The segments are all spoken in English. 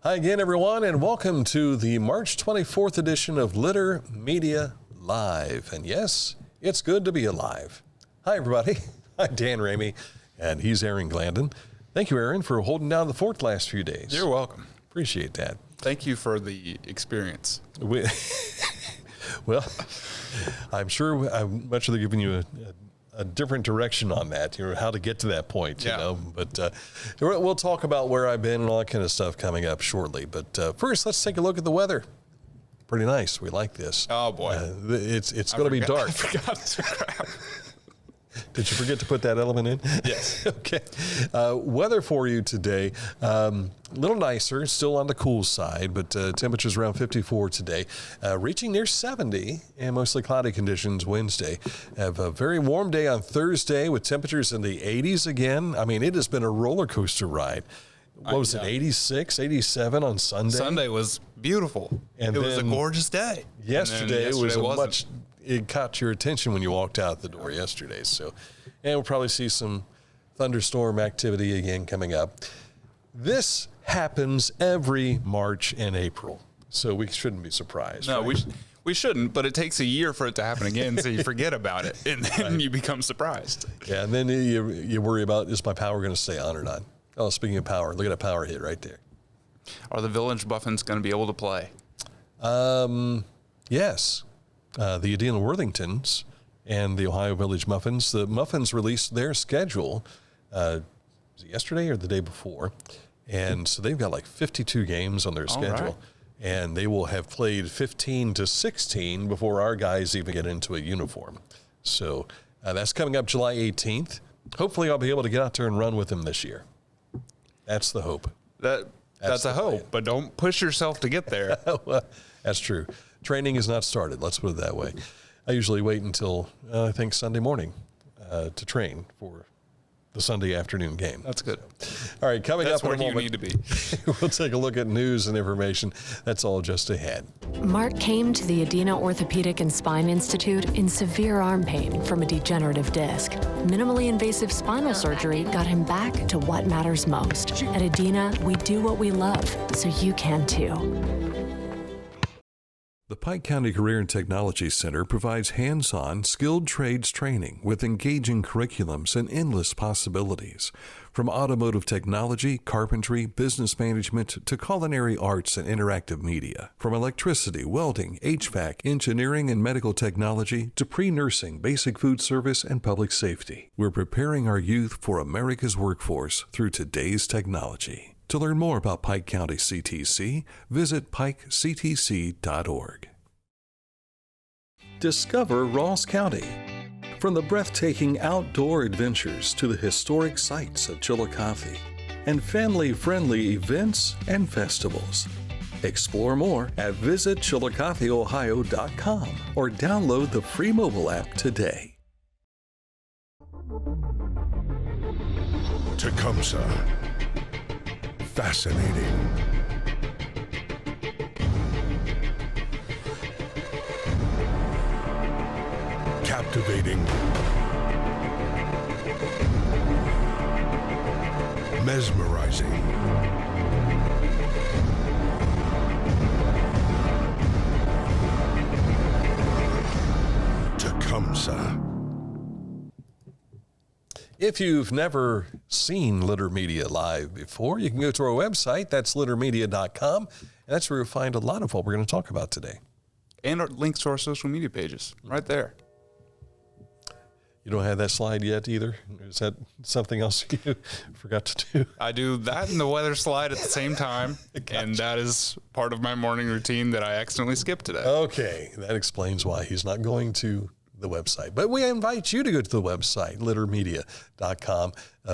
Hi again, everyone, and welcome to the March 24th edition of Litter Media Live. And yes, it's good to be alive. Hi, everybody. I'm Dan Ramey, and he's Aaron Glandon. Thank you, Aaron, for holding down the fort the last few days. You're welcome. Appreciate that. Thank you for the experience. Well, I'm sure I'm much rather giving you a different direction on that, how to get to that point, But we'll talk about where I've been and all that kind of stuff coming up shortly. But first, let's take a look at the weather. Pretty nice. We like this. Oh, boy. It's going to be dark. I forgot to grab. Did you forget to put that element in? Yes. Okay. Weather for you today, a little nicer, still on the cool side, but temperatures around 54 today, reaching near 70 and mostly cloudy conditions Wednesday. Have a very warm day on Thursday with temperatures in the 80s again. I mean, it has been a roller coaster ride. What was it, 86, 87 on Sunday? Sunday was beautiful. And it was a gorgeous day. Yesterday was it caught your attention when you walked out the door yesterday. So, and we'll probably see some thunderstorm activity again coming up. This happens every March and April, so we shouldn't be surprised. No, right? we shouldn't, but it takes a year for it to happen again, so you forget about it, and then you become surprised. Yeah, and then you worry about, is my power going to stay on or not? Oh, speaking of power, look at a power hit right there. Are the Village Muffins going to be able to play? Yes. The Adena Worthingtons and the Ohio Village Muffins. The Muffins released their schedule was it yesterday or the day before, and so they've got like 52 games on their schedule, right. And they will have played 15 to 16 before our guys even get into a uniform. So that's coming up July 18th. Hopefully I'll be able to get out there and run with them this year. That's the hope. That's a hope, but don't push yourself to get there. Well, that's true. Training is not started. Let's put it that way. I usually wait until, I think, Sunday morning to train for the Sunday afternoon game. That's good. All right, coming That's up in a where moment, you need to be. We'll take a look at news and information. That's all just ahead. Mark came to the Adena Orthopedic and Spine Institute in severe arm pain from a degenerative disc. Minimally invasive spinal surgery got him back to what matters most. At Adena, we do what we love, so you can too. The Pike County Career and Technology Center provides hands-on, skilled trades training with engaging curriculums and endless possibilities. From automotive technology, carpentry, business management, to culinary arts and interactive media. From electricity, welding, HVAC, engineering, and medical technology to pre-nursing, basic food service, and public safety. We're preparing our youth for America's workforce through today's technology. To learn more about Pike County CTC, visit pikectc.org. Discover Ross County. From the breathtaking outdoor adventures to the historic sights of Chillicothe and family-friendly events and festivals. Explore more at visitchillicotheohio.com or download the free mobile app today. Tecumseh. Fascinating. Captivating. Mesmerizing. Tecumseh. If you've never seen Litter Media live before, you can go to our website. That's littermedia.com. And that's where you'll find a lot of what we're going to talk about today. And our links to our social media pages right there. You don't have that slide yet either? Is that something else you forgot to do? I do that and the weather slide at the same time. Gotcha. And that is part of my morning routine that I accidentally skipped today. Okay, that explains why he's not going to the website. But we invite you to go to the website, littermedia.com,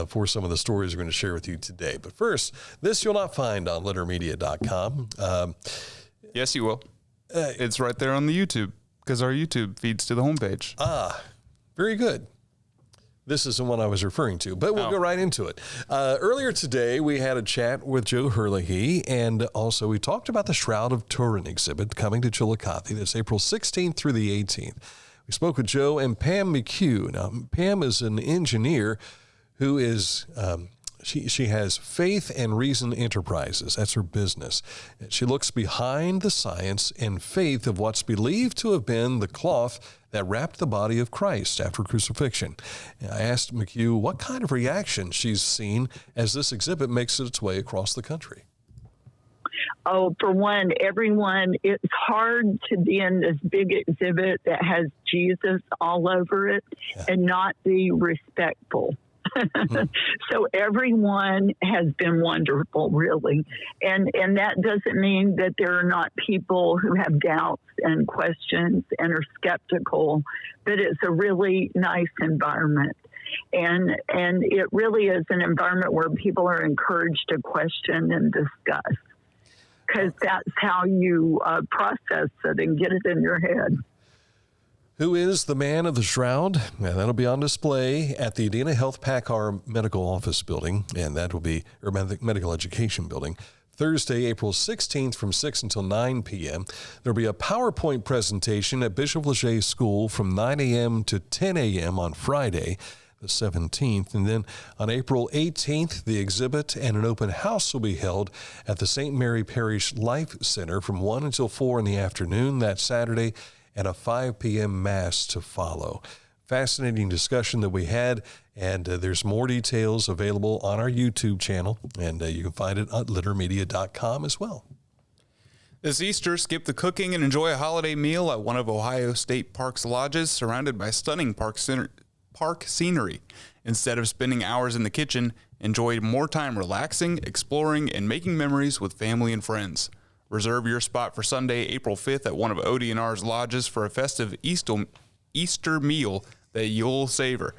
for some of the stories we're going to share with you today. But first, this you'll not find on littermedia.com. Yes, you will. It's right there on the YouTube, because our YouTube feeds to the homepage. Very good. This is the one I was referring to, but we'll go right into it. Earlier today, we had a chat with Joe Herlihy, and also we talked about the Shroud of Turin exhibit coming to Chillicothe. That's April 16th through the 18th. We spoke with Joe and Pam McHugh. Now, Pam is an engineer who is She has Faith and Reason Enterprises. That's her business. She looks behind the science and faith of what's believed to have been the cloth that wrapped the body of Christ after crucifixion. And I asked McHugh what kind of reaction she's seen as this exhibit makes its way across the country. Oh, for one, everyone, it's hard to be in this big exhibit that has Jesus all over it and not be respectful. So everyone has been wonderful, really. And that doesn't mean that there are not people who have doubts and questions and are skeptical, but it's a really nice environment. And it really is an environment where people are encouraged to question and discuss, because that's how you process it and get it in your head. Who is the man of the shroud? And that'll be on display at the Adena Health PACCAR Medical Office Building, and that will be, or Medical Education Building, Thursday, April 16th from 6 until 9 p.m. There'll be a PowerPoint presentation at Bishop Leger School from 9 a.m. to 10 a.m. on Friday, the 17th. And then on April 18th, the exhibit and an open house will be held at the St. Mary Parish Life Center from 1 until 4 in the afternoon that Saturday, and a 5 p.m. Mass to follow. Fascinating discussion that we had, and there's more details available on our YouTube channel, and you can find it at littermedia.com as well. This Easter, skip the cooking and enjoy a holiday meal at one of Ohio State Park's lodges, surrounded by stunning park scenery. Instead of spending hours in the kitchen, enjoy more time relaxing, exploring, and making memories with family and friends. Reserve your spot for Sunday, April 5th at one of ODNR's lodges for a festive Easter meal that you'll savor.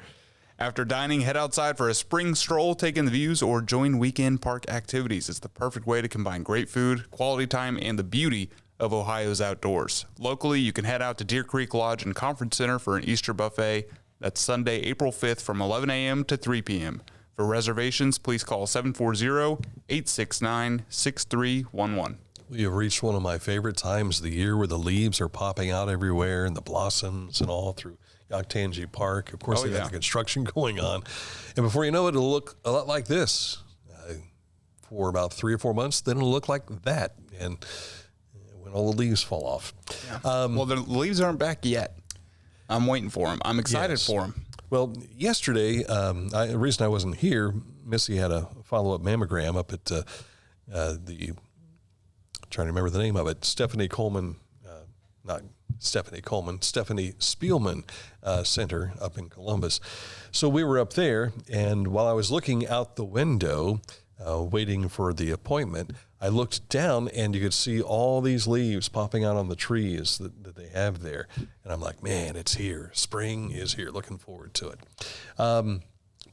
After dining, head outside for a spring stroll, take in the views, or join weekend park activities. It's the perfect way to combine great food, quality time, and the beauty of Ohio's outdoors. Locally, you can head out to Deer Creek Lodge and Conference Center for an Easter buffet. That's Sunday, April 5th from 11 a.m. to 3 p.m. For reservations, please call 740-869-6311. We have reached one of my favorite times of the year where the leaves are popping out everywhere and the blossoms and all through Octangy Park. Of course, they got the construction going on. And before you know it, it'll look a lot like this for about 3 or 4 months. Then it'll look like that. And when all the leaves fall off. Yeah. Well, the leaves aren't back yet. I'm waiting for them. I'm excited for them. Well, yesterday, the reason I wasn't here, Missy had a follow-up mammogram up at trying to remember the name of it, Stephanie Spielman Center up in Columbus. So we were up there, and while I was looking out the window, waiting for the appointment, I looked down and you could see all these leaves popping out on the trees that they have there. And I'm like, man, it's here. Spring is here. Looking forward to it.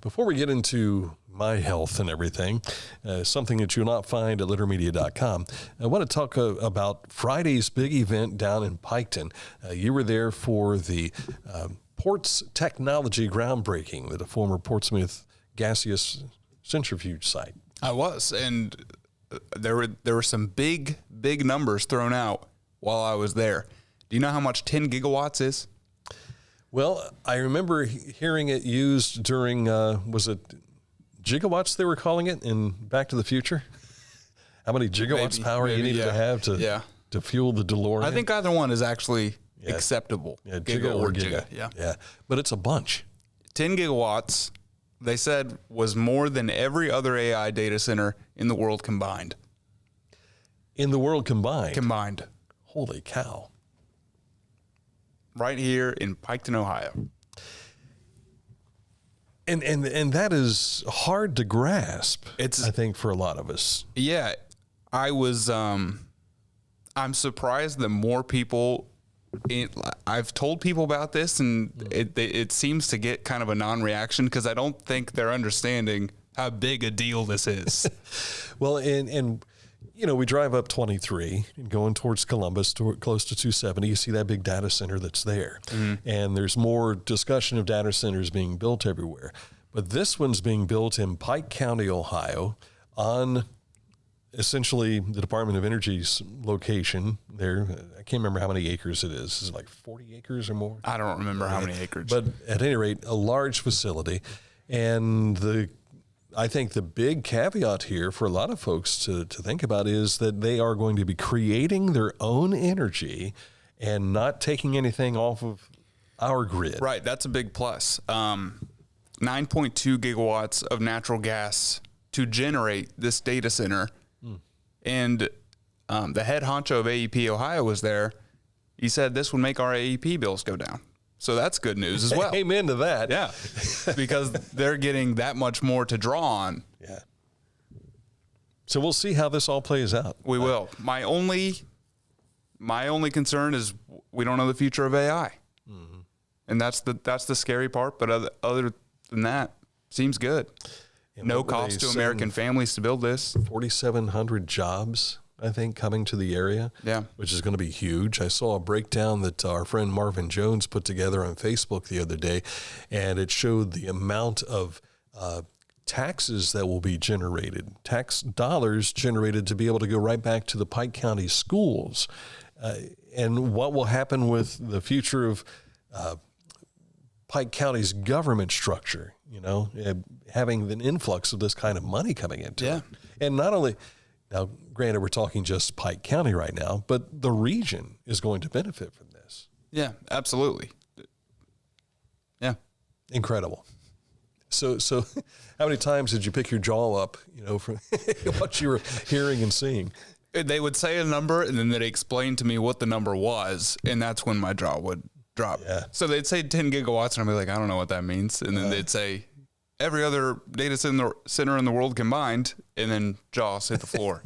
Before we get into my health and everything, something that you'll not find at littermedia.com, I want to talk about Friday's big event down in Piketon. You were there for the Ports Technology groundbreaking at the former Portsmouth gaseous centrifuge site. I was, and there were some big numbers thrown out while I was there. Do you know how much 10 gigawatts is? Well, I remember hearing it used during, was it gigawatts they were calling it in Back to the Future? How many gigawatts power you needed to have to fuel the DeLorean? I think either one is actually acceptable. Yeah, giga or giga. Yeah. But it's a bunch. 10 gigawatts, they said, was more than every other AI data center in the world combined. In the world combined? Combined. Holy cow. Right here in Piketon, Ohio. And that is hard to grasp, I think, for a lot of us. Yeah. I was, I'm surprised that more people, I've told people about this, and it seems to get kind of a non-reaction because I don't think they're understanding how big a deal this is. Well, and you know, we drive up 23 and going towards Columbus, close to 270, you see that big data center that's there. Mm-hmm. And there's more discussion of data centers being built everywhere. But this one's being built in Pike County, Ohio, on essentially the Department of Energy's location there. I can't remember how many acres it is. Is it like 40 acres or more? I don't remember how many acres. But at any rate, a large facility. And the I think the big caveat here for a lot of folks to think about is that they are going to be creating their own energy and not taking anything off of our grid. Right. That's a big plus. 9.2 gigawatts of natural gas to generate this data center. And the head honcho of AEP Ohio was there. He said this would make our AEP bills go down. So that's good news as well. Amen to that. Yeah, because they're getting that much more to draw on. Yeah. So we'll see how this all plays out. We will. My only concern is we don't know the future of AI, and that's the scary part. But other than that, seems good. And no cost to American families to build this. 4,700 jobs, I think, coming to the area. Yeah, which is going to be huge. I saw a breakdown that our friend Marvin Jones put together on Facebook the other day, and it showed the amount of taxes that will be generated, tax dollars generated to be able to go right back to the Pike County schools, and what will happen with the future of Pike County's government structure, having an influx of this kind of money coming into it. And not only, now granted we're talking just Pike County right now, but the region is going to benefit from this. Yeah, absolutely. Yeah. Incredible. So how many times did you pick your jaw up, from what you were hearing and seeing? They would say a number, and then they'd explain to me what the number was, and that's when my jaw would drop. Yeah. So they'd say 10 gigawatts, and I'd be like, I don't know what that means. And then they'd say every other data center in the world combined, and then jaws hit the floor.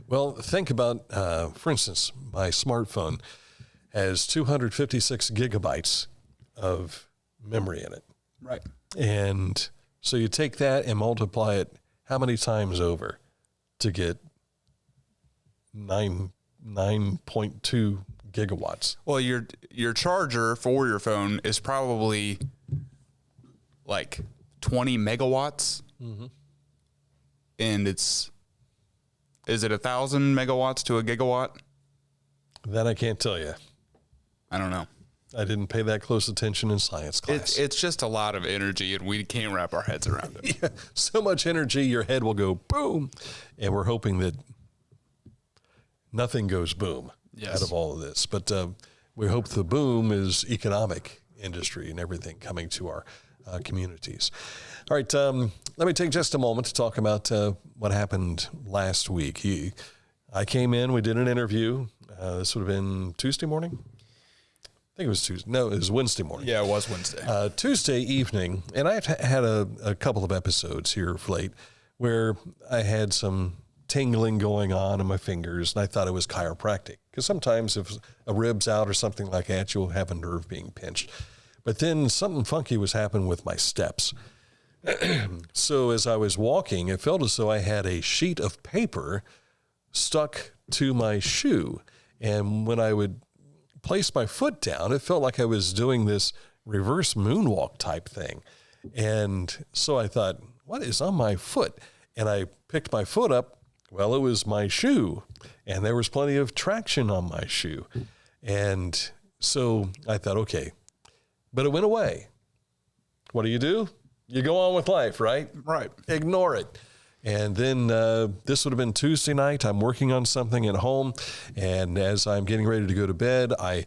Well, think about, for instance, my smartphone has 256 gigabytes of memory in it. Right. And so you take that and multiply it how many times over to get 9.2 gigawatts? Well, your charger for your phone is probably like 20 megawatts. Mm-hmm. And is it 1,000 megawatts to a gigawatt? That I can't tell you. I don't know. I didn't pay that close attention in science class. It's just a lot of energy, and we can't wrap our heads around it. Yeah, so much energy, your head will go boom. And we're hoping that nothing goes boom out of all of this. But we hope the boom is economic industry and everything coming to our communities. All right, let me take just a moment to talk about what happened last week. I came in, we did an interview. This would have been Tuesday morning. I think it was Tuesday. No, it was Wednesday morning. Yeah, it was Wednesday. Tuesday evening, and I've had a couple of episodes here of late where I had some tingling going on in my fingers, and I thought it was chiropractic. Because sometimes if a rib's out or something like that, you'll have a nerve being pinched. But then something funky was happening with my steps. So as I was walking, it felt as though I had a sheet of paper stuck to my shoe. And when I would place my foot down, it felt like I was doing this reverse moonwalk type thing. And so I thought, what is on my foot? And I picked my foot up. Well, it was my shoe, and there was plenty of traction on my shoe. And so I thought, okay, but it went away. What do? You go on with life, right? Right. Ignore it. And then this would have been Tuesday night. I'm working on something at home. And as I'm getting ready to go to bed, I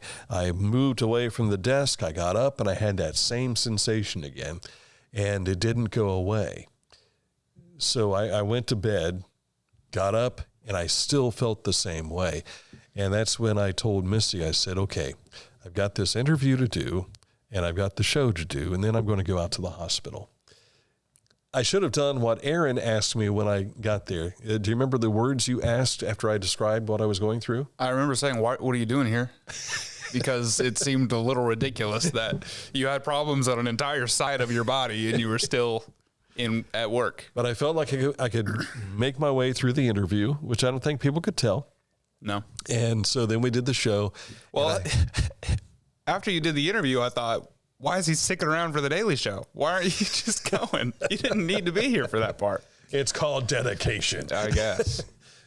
moved away from the desk. I got up and I had that same sensation again. And it didn't go away. So I went to bed, got up, and I still felt the same way. And that's when I told Misty, I said, okay, I've got this interview to do and I've got the show to do. And then I'm going to go out to the hospital. I should have done what Aaron asked me when I got there. Do you remember the words you asked after I described what I was going through? I remember saying, what are you doing here? Because it seemed a little ridiculous that you had problems on an entire side of your body and you were still at work. But I felt like I could make my way through the interview, which I don't think people could tell. No. And so then we did the show. Well, after you did the interview, I thought, why is he sticking around for the Daily Show? Why aren't you just going? You didn't need to be here for that part. It's called dedication, I guess.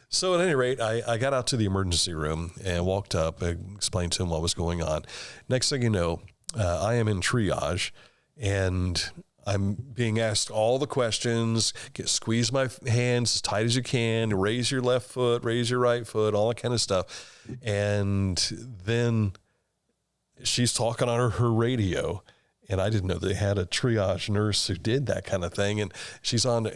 So at any rate, I got out to the emergency room and walked up and explained to him what was going on. Next thing you know, I am in triage, and I'm being asked all the questions, squeeze my hands as tight as you can, raise your left foot, raise your right foot, all that kind of stuff. And then she's talking on her radio, and I didn't know they had a triage nurse who did that kind of thing. And she's on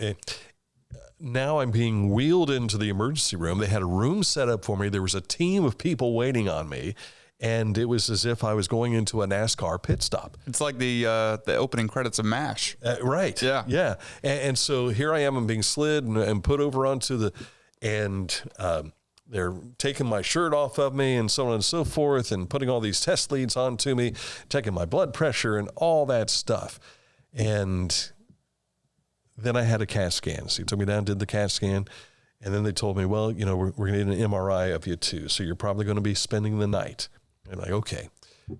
now I'm being wheeled into the emergency room. They had a room set up for me. There was a team of people waiting on me. And it was as if I was going into a NASCAR pit stop. It's like the opening credits of MASH. Right. Yeah. Yeah. And so here I am, I'm being slid and put over onto they're taking my shirt off of me and so on and so forth and putting all these test leads onto me, checking my blood pressure and all that stuff. And then I had a CAT scan. So he took me down, did the CAT scan. And then they told me, well, we're going to need an MRI of you too. So you're probably going to be spending the night. And I'm like, okay.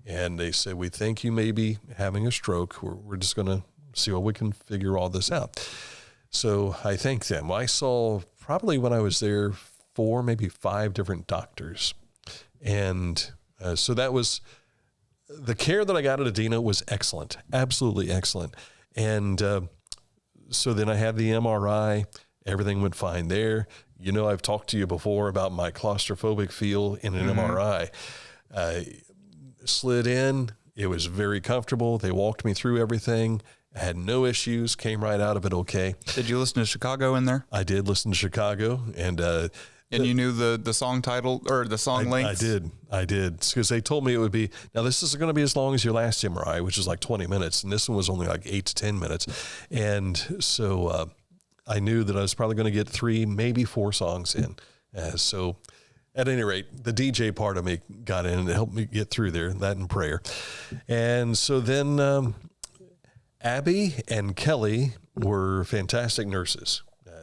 And they said, we think you may be having a stroke. We're just going to see what we can figure all this out. So I thank them. I saw probably when I was there 4, maybe 5 different doctors. And so that was the care that I got at Adina was excellent, absolutely excellent. And so then I had the MRI. Everything went fine there. I've talked to you before about my claustrophobic feel in an MRI. Slid in. It was very comfortable. They walked me through everything. I had no issues, came right out of it okay. Did you listen to Chicago in there? I did listen to Chicago. And you knew the song title or the song length? I did. Because they told me it would be, now this is going to be as long as your last MRI, which is like 20 minutes. And this one was only like 8 to 10 minutes. And so I knew that I was probably going to get 3, maybe 4 songs in. So at any rate, the DJ part of me got in and helped me get through there, that and prayer. And so then Abby and Kelly were fantastic nurses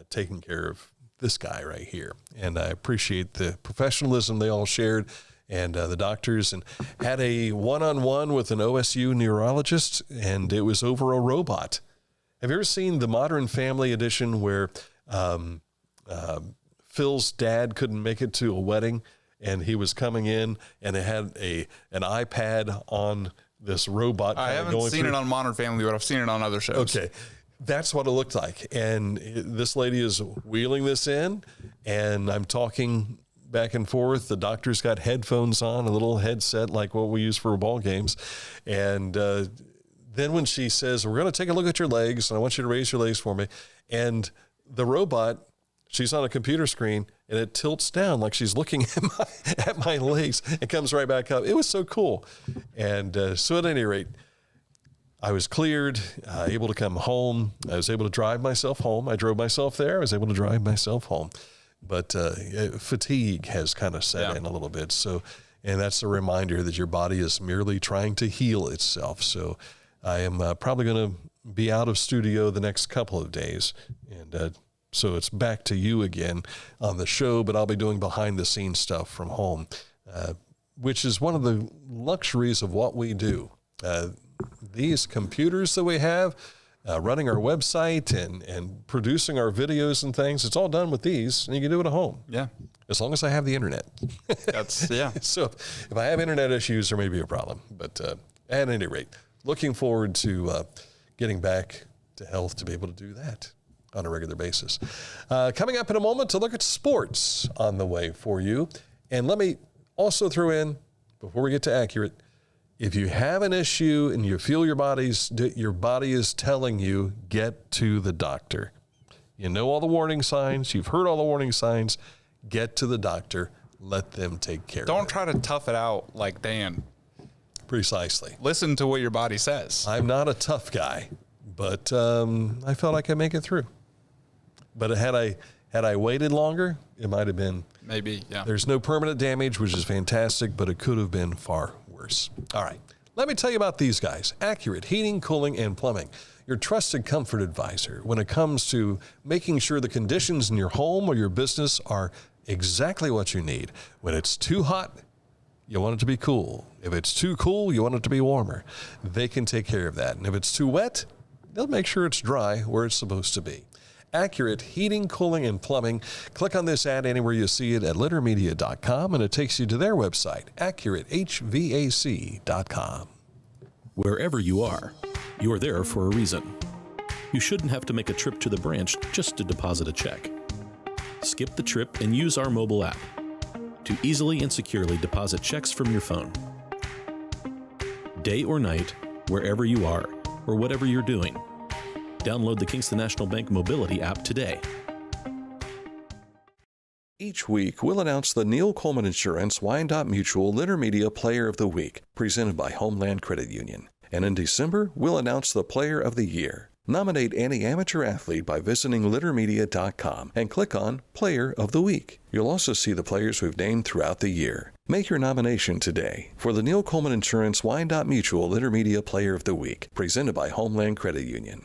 taking care of this guy right here. And I appreciate the professionalism they all shared and the doctors, and had a one-on-one with an OSU neurologist, and it was over a robot. Have you ever seen the Modern Family edition where Phil's dad couldn't make it to a wedding and he was coming in and it had an iPad on this robot? I haven't seen it on Modern Family, but I've seen it on other shows. Okay. That's what it looked like. And this lady is wheeling this in and I'm talking back and forth. The doctor's got headphones on, a little headset like what we use for ball games. And then when she says, we're going to take a look at your legs and I want you to raise your legs for me. And the robot, she's on a computer screen and it tilts down like she's looking at my legs and comes right back up. It was so cool. And so at any rate, I was cleared, able to come home. I was able to drive myself home. I drove myself there. I was able to drive myself home. But fatigue has kind of set in a little bit. So, and that's a reminder that your body is merely trying to heal itself. So I am probably going to be out of studio the next couple of days. And so it's back to you again on the show, but I'll be doing behind the scenes stuff from home, which is one of the luxuries of what we do. These computers that we have, running our website and producing our videos and things, it's all done with these, and you can do it at home. Yeah. As long as I have the internet. So if I have internet issues, there may be a problem. But at any rate, looking forward to getting back to health to be able to do that on a regular basis. Coming up in a moment to look at sports on the way for you. And let me also throw in, before we get to accurate, if you have an issue and you feel your body is telling you, get to the doctor. You know all the warning signs. You've heard all the warning signs. Get to the doctor. Let them take care of it. Don't try to tough it out like Dan. Precisely. Listen to what your body says. I'm not a tough guy, but I felt I could make it through. But had I waited longer, it might have been. Maybe, yeah. There's no permanent damage, which is fantastic, but it could have been far worse. All right. Let me tell you about these guys. Accurate Heating, Cooling, and Plumbing. Your trusted comfort advisor when it comes to making sure the conditions in your home or your business are exactly what you need. When it's too hot, you want it to be cool. If it's too cool, you want it to be warmer. They can take care of that. And if it's too wet, they'll make sure it's dry where it's supposed to be. Accurate Heating, Cooling, and Plumbing. Click on this ad anywhere you see it at littermedia.com, and it takes you to their website, accuratehvac.com. Wherever you are, you're there for a reason. You shouldn't have to make a trip to the branch just to deposit a check. Skip the trip and use our mobile app to easily and securely deposit checks from your phone. Day or night, wherever you are, or whatever you're doing, download the Kingston National Bank Mobility app today. Each week, we'll announce the Neil Coleman Insurance Wyandotte Mutual Intermedia Player of the Week, presented by Homeland Credit Union. And in December, we'll announce the Player of the Year. Nominate any amateur athlete by visiting littermedia.com and click on Player of the Week. You'll also see the players we've named throughout the year. Make your nomination today for the Neil Coleman Insurance Wyandotte Mutual Intermedia Player of the Week, presented by Homeland Credit Union.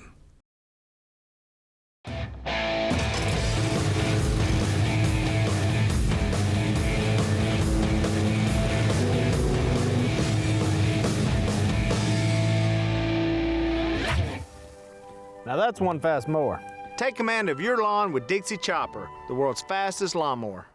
Now that's one fast mower. Take command of your lawn with Dixie Chopper, the world's fastest lawnmower.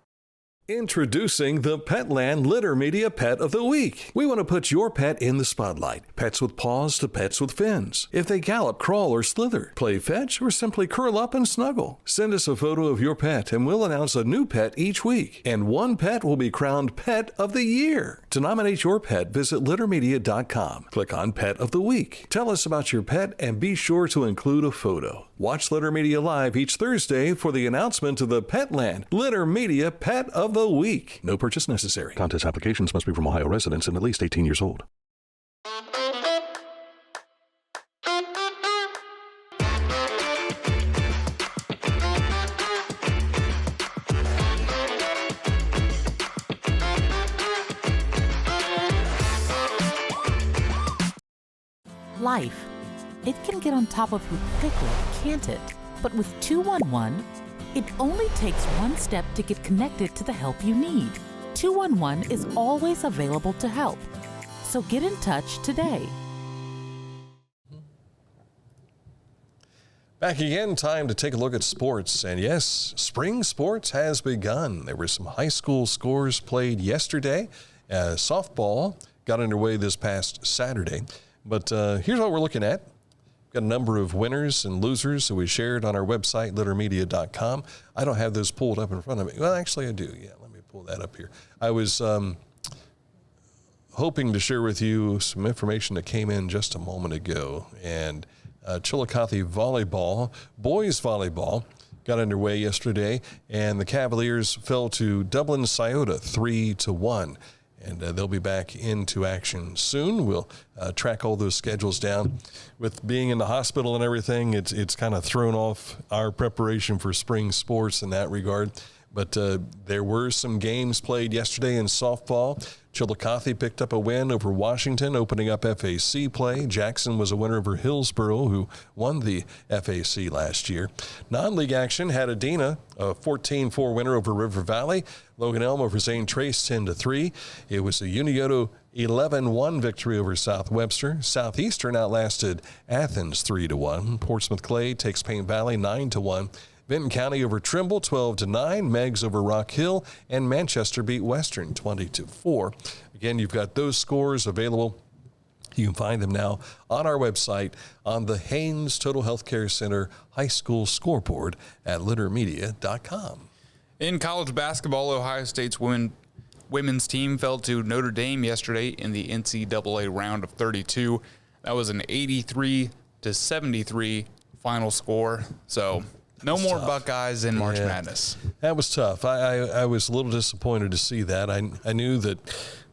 Introducing the Petland Litter Media Pet of the Week. We want to put your pet in the spotlight. Pets with paws to pets with fins. If they gallop, crawl, or slither, play fetch, or simply curl up and snuggle. Send us a photo of your pet and we'll announce a new pet each week. And one pet will be crowned Pet of the Year. To nominate your pet, visit littermedia.com. Click on Pet of the Week. Tell us about your pet and be sure to include a photo. Watch Litter Media Live each Thursday for the announcement of the Petland Litter Media Pet of the Week. No purchase necessary. Contest applications must be from Ohio residents and at least 18 years old. Life. It can get on top of you quickly, can't it? But with 211, it only takes one step to get connected to the help you need. 211 is always available to help. So get in touch today. Back again, time to take a look at sports. And yes, spring sports has begun. There were some high school scores played yesterday. Softball got underway this past Saturday. But here's what we're looking at. We've got a number of winners and losers that we shared on our website, littermedia.com. I don't have those pulled up in front of me. Well, actually, I do. Yeah, let me pull that up here. I was hoping to share with you some information that came in just a moment ago. And Chillicothe volleyball, boys volleyball, got underway yesterday, and the Cavaliers fell to Dublin Scioto 3-1. And they'll be back into action soon. We'll track all those schedules down. With being in the hospital and everything, it's kind of thrown off our preparation for spring sports in that regard. But there were some games played yesterday in softball. Chillicothe picked up a win over Washington, opening up FAC play. Jackson was a winner over Hillsboro, who won the FAC last year. Non-league action had Adena, a 14-4 winner over River Valley. Logan Elm over St. Trace 10-3. It was a Unioto 11-1 victory over South Webster. Southeastern outlasted Athens 3-1. Portsmouth Clay takes Paint Valley 9-1. Benton County over Trimble 12-9, Meggs over Rock Hill, and Manchester beat Western 20-4. Again, you've got those scores available. You can find them now on our website on the Haynes Total Healthcare Center High School scoreboard at littermedia.com. In college basketball, Ohio State's women's team fell to Notre Dame yesterday in the NCAA round of 32. That was an 83-73 final score. So no more tough. Buckeyes in March Madness. That was tough. I was a little disappointed to see that. I knew that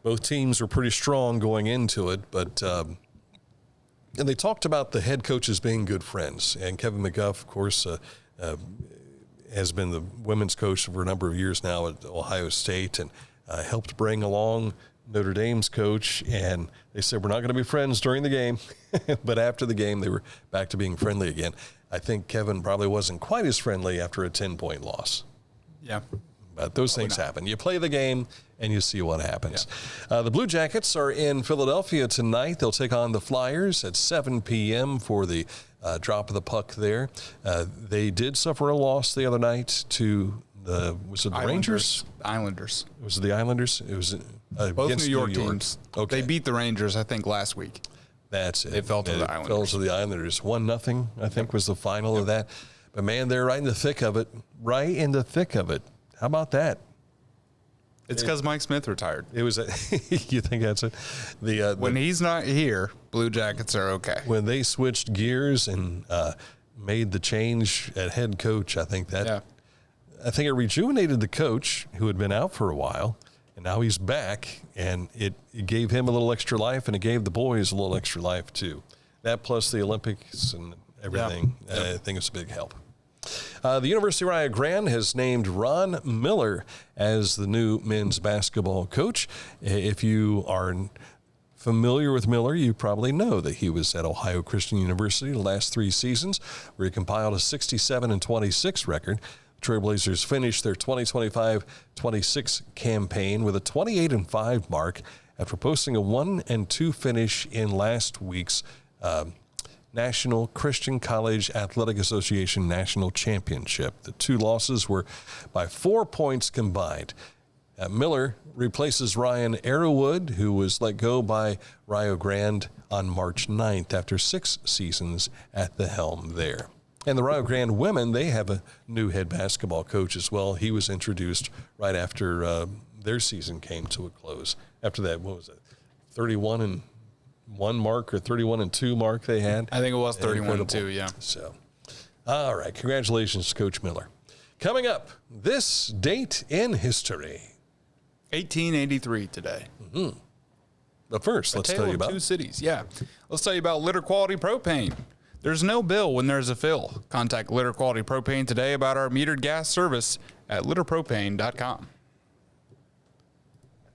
both teams were pretty strong going into it, but and they talked about the head coaches being good friends. And Kevin McGuff, of course, has been the women's coach for a number of years now at Ohio State and helped bring along Notre Dame's coach. And they said, we're not going to be friends during the game. But after the game, they were back to being friendly again. I think Kevin probably wasn't quite as friendly after a 10-point loss. Yeah. But those things happen. You play the game, and you see what happens. Yeah. The Blue Jackets are in Philadelphia tonight. They'll take on the Flyers at 7 p.m. for the drop of the puck there. They did suffer a loss the other night to the Rangers? Islanders. Was it the Islanders? It was both against New York teams. Okay. They beat the Rangers, I think, last week. That's it. They fell to the Islanders. Fell to the Islanders. 1-0, I think, was the final of that. But, man, they're right in the thick of it. Right in the thick of it. How about that? It's because Mike Smith retired. It was you think that's it? When he's not here, Blue Jackets are okay. When they switched gears and made the change at head coach, I think it rejuvenated the coach who had been out for a while, and now he's back, and it gave him a little extra life, and it gave the boys a little extra life too. That plus the Olympics and everything, I think it's a big help. The University of Rio Grande has named Ron Miller as the new men's basketball coach. If you are familiar with Miller, you probably know that he was at Ohio Christian University the last 3 seasons, where he compiled a 67-26 record. The Trailblazers finished their 2025-26 campaign with a 28-5 mark after posting a 1-2 finish in last week's National Christian College Athletic Association National Championship. The 2 losses were by 4 points combined. Miller replaces Ryan Arrowwood, who was let go by Rio Grande on March 9th after 6 seasons at the helm there. And the Rio Grande women, they have a new head basketball coach as well. He was introduced right after their season came to a close. After that, what was it, 31-1 mark or 31-2 mark they had? I think it was 31-2, yeah. So, all right, congratulations, Coach Miller. Coming up, this date in history. 1883 today. Mm-hmm. But first, let's tell you about 2 cities. Yeah. Let's tell you about Litter Quality Propane. There's no bill when there's a fill. Contact Litter Quality Propane today about our metered gas service at litterpropane.com.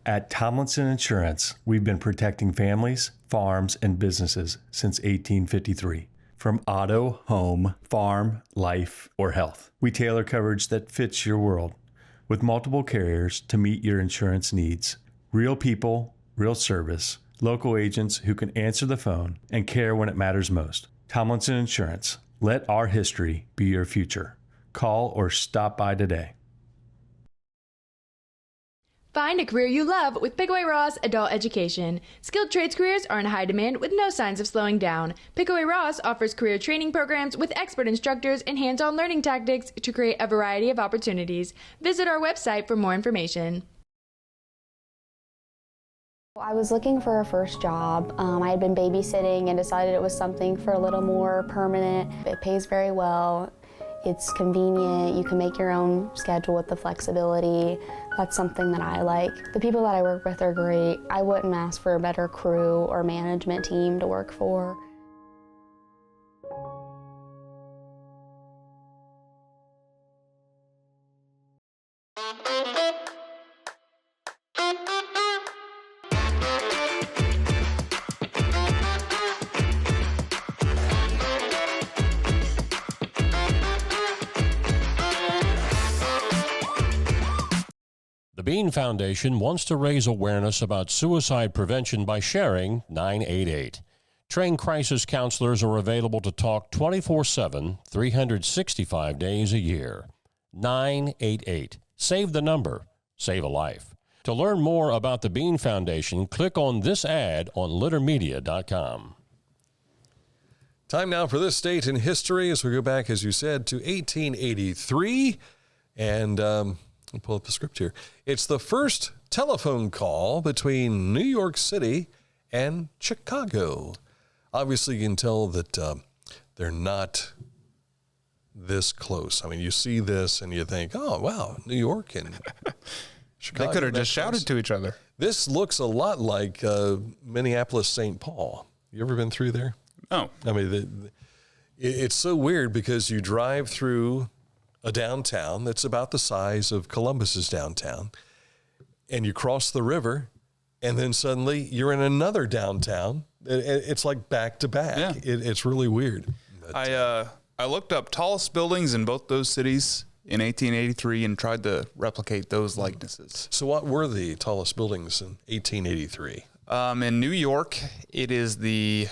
At Tomlinson Insurance, we've been protecting families, farms, and businesses since 1853. From auto, home, farm, life, or health, we tailor coverage that fits your world. With multiple carriers to meet your insurance needs. Real people, real service, local agents who can answer the phone and care when it matters most. Tomlinson Insurance. Let our history be your future. Call or stop by today. Find a career you love with Pickaway Ross Adult Education. Skilled trades careers are in high demand with no signs of slowing down. Pickaway Ross offers career training programs with expert instructors and hands-on learning tactics to create a variety of opportunities. Visit our website for more information. I was looking for a first job. I had been babysitting and decided it was something for a little more permanent. It pays very well. It's convenient. You can make your own schedule with the flexibility. That's something that I like. The people that I work with are great. I wouldn't ask for a better crew or management team to work for. The Bean Foundation wants to raise awareness about suicide prevention by sharing 988. Trained crisis counselors are available to talk 24/7, 365 days a year. 988. Save the number. Save a life. To learn more about the Bean Foundation, click on this ad on littermedia.com. Time now for this date in history as we go back, as you said, to 1883. And I'll pull up the script here. It's the first telephone call between New York City and Chicago. Obviously, you can tell that they're not this close. I mean, you see this and you think, oh, wow, New York and Chicago. They could have just shouted to each other. This looks a lot like Minneapolis, St. Paul. You ever been through there? Oh. I mean, it's so weird because you drive through a downtown that's about the size of Columbus's downtown, and you cross the river, and then suddenly you're in another downtown. It's like back to back. Yeah. It's really weird. But, I looked up tallest buildings in both those cities in 1883 and tried to replicate those likenesses. So what were the tallest buildings in 1883? In New York, it is the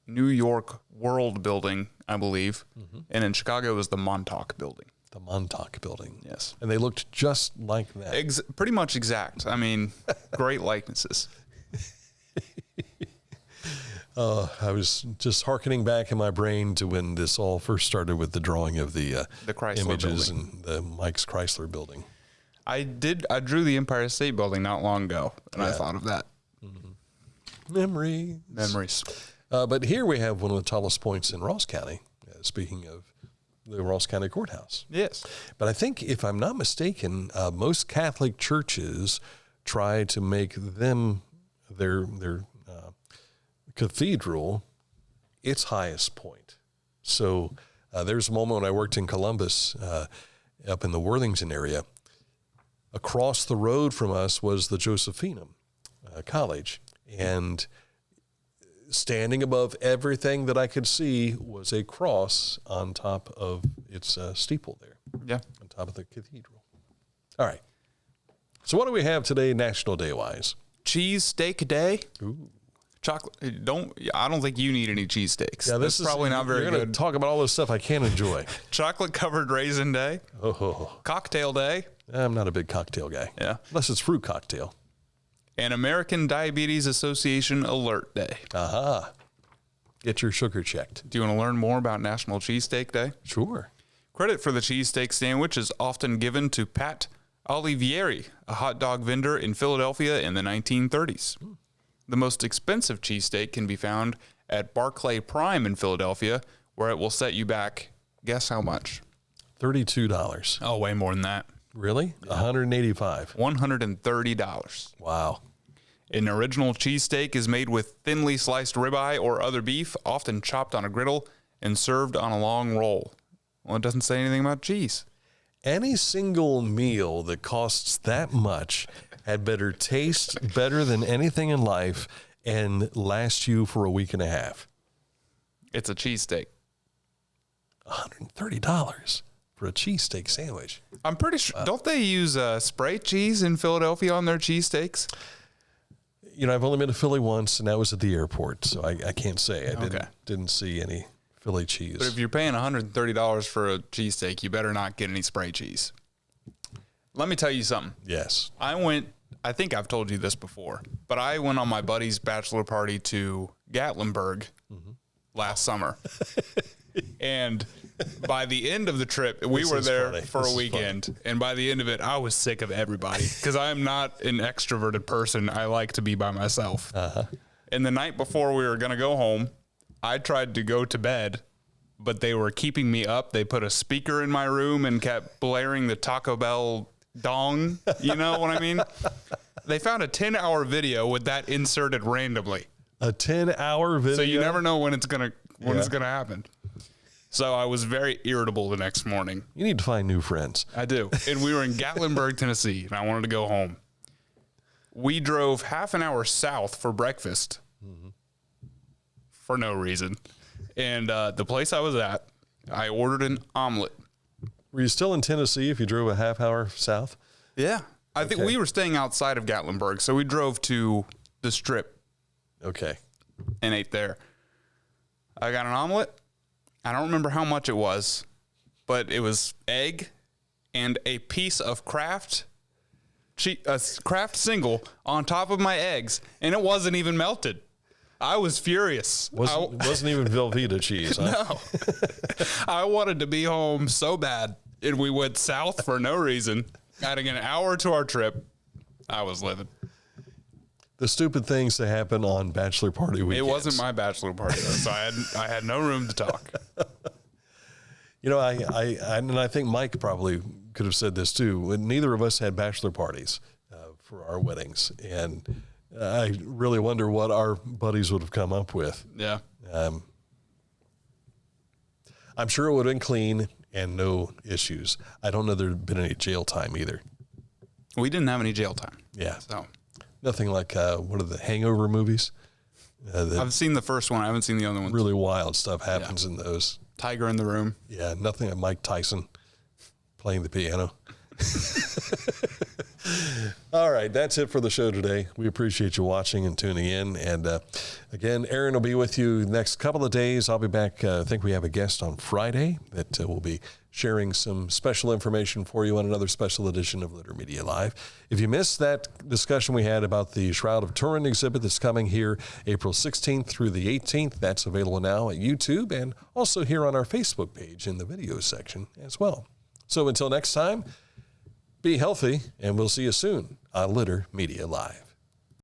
New York World Building, I believe. Mm-hmm. And in Chicago, it was the Montauk Building. The Montauk Building. Yes. And they looked just like that. Pretty much exact. I mean, great likenesses. I was just hearkening back in my brain to when this all first started with the drawing of the Chrysler images building. and the Mike's Chrysler building. I drew the Empire State Building not long ago, and I thought of that. Memories. But here we have one of the tallest points in Ross County, speaking of the Ross County Courthouse. Yes. But I think, if I'm not mistaken, most Catholic churches try to make them their cathedral its highest point. So there's a moment when I worked in Columbus, up in the Worthington area. Across the road from us was the Josephinum College, and standing above everything that I could see was a cross on top of its steeple there. Yeah. On top of the cathedral. All right. So what do we have today, National Day-wise? Cheese Steak Day. Ooh. Chocolate. I don't think you need any cheesesteaks. Yeah, this is probably not very You're good. going to talk about all this stuff I can't enjoy. Chocolate covered raisin day. Oh. Cocktail day. I'm not a big cocktail guy. Yeah. Unless it's fruit cocktail. And American Diabetes Association Alert Day. Aha. Get your sugar checked. Do you want to learn more about National Cheesesteak Day? Sure. Credit for the cheesesteak sandwich is often given to Pat Olivieri, a hot dog vendor in Philadelphia in the 1930s. The most expensive cheesesteak can be found at Barclay Prime in Philadelphia, where it will set you back, guess how much? $32. Oh, way more than that. Really? $185. $130. Wow. An original cheesesteak is made with thinly sliced ribeye or other beef, often chopped on a griddle and served on a long roll. Well, it doesn't say anything about cheese. Any single meal that costs that much had better taste better than anything in life and last you for a week and a half. It's a cheesesteak. $130 for a cheesesteak sandwich. I'm pretty sure. Don't they use spray cheese in Philadelphia on their cheesesteaks? You know, I've only been to Philly once, and that was at the airport, so I can't say. I Okay. didn't see any Philly cheese. But if you're paying $130 for a cheesesteak, you better not get any spray cheese. Let me tell you something. Yes. I think I've told you this before, but I went on my buddy's bachelor party to Gatlinburg last summer. And by the end of the trip, we were there for a weekend. And by the end of it, I was sick of everybody because I am not an extroverted person. I like to be by myself. And the night before we were going to go home, I tried to go to bed, but they were keeping me up. They put a speaker in my room and kept blaring the Taco Bell dong. You know what I mean? They found a 10-hour video with that inserted randomly. A 10-hour video? So you never know when it's gonna happen. So I was very irritable the next morning. You need to find new friends. I do. And we were in Gatlinburg, Tennessee, and I wanted to go home. We drove half an hour south for breakfast for no reason. And the place I was at, I ordered an omelet. Were you still in Tennessee if you drove a half hour south? Yeah. I think we were staying outside of Gatlinburg, so we drove to the Strip. Okay. And ate there. I got an omelet. I don't remember how much it was, but it was egg and a piece of Kraft single on top of my eggs, and it wasn't even melted. I was furious. Wasn't even Velveeta cheese, huh? No. I wanted to be home so bad, and we went south for no reason. Adding an hour to our trip, I was livid. The stupid things that happen on bachelor party weekends. It wasn't my bachelor party, though, so I had no room to talk. You know, I think Mike probably could have said this too. Neither of us had bachelor parties for our weddings, and I really wonder what our buddies would have come up with. Yeah. I'm sure it would have been clean and no issues. I don't know there had been any jail time either. We didn't have any jail time. Yeah. So nothing like one of the Hangover movies. I've seen the first one. I haven't seen the other one. Really wild stuff happens in those. Tiger in the Room. Yeah, nothing like Mike Tyson playing the piano. All right, that's it for the show today. We appreciate you watching and tuning in. And again, Aaron will be with you next couple of days. I'll be back. I think we have a guest on Friday that will be sharing some special information for you on another special edition of Litter Media Live. If you missed that discussion we had about the Shroud of Turin exhibit that's coming here April 16th through the 18th, that's available now at YouTube and also here on our Facebook page in the video section as well. So until next time, be healthy, and we'll see you soon on Litter Media Live.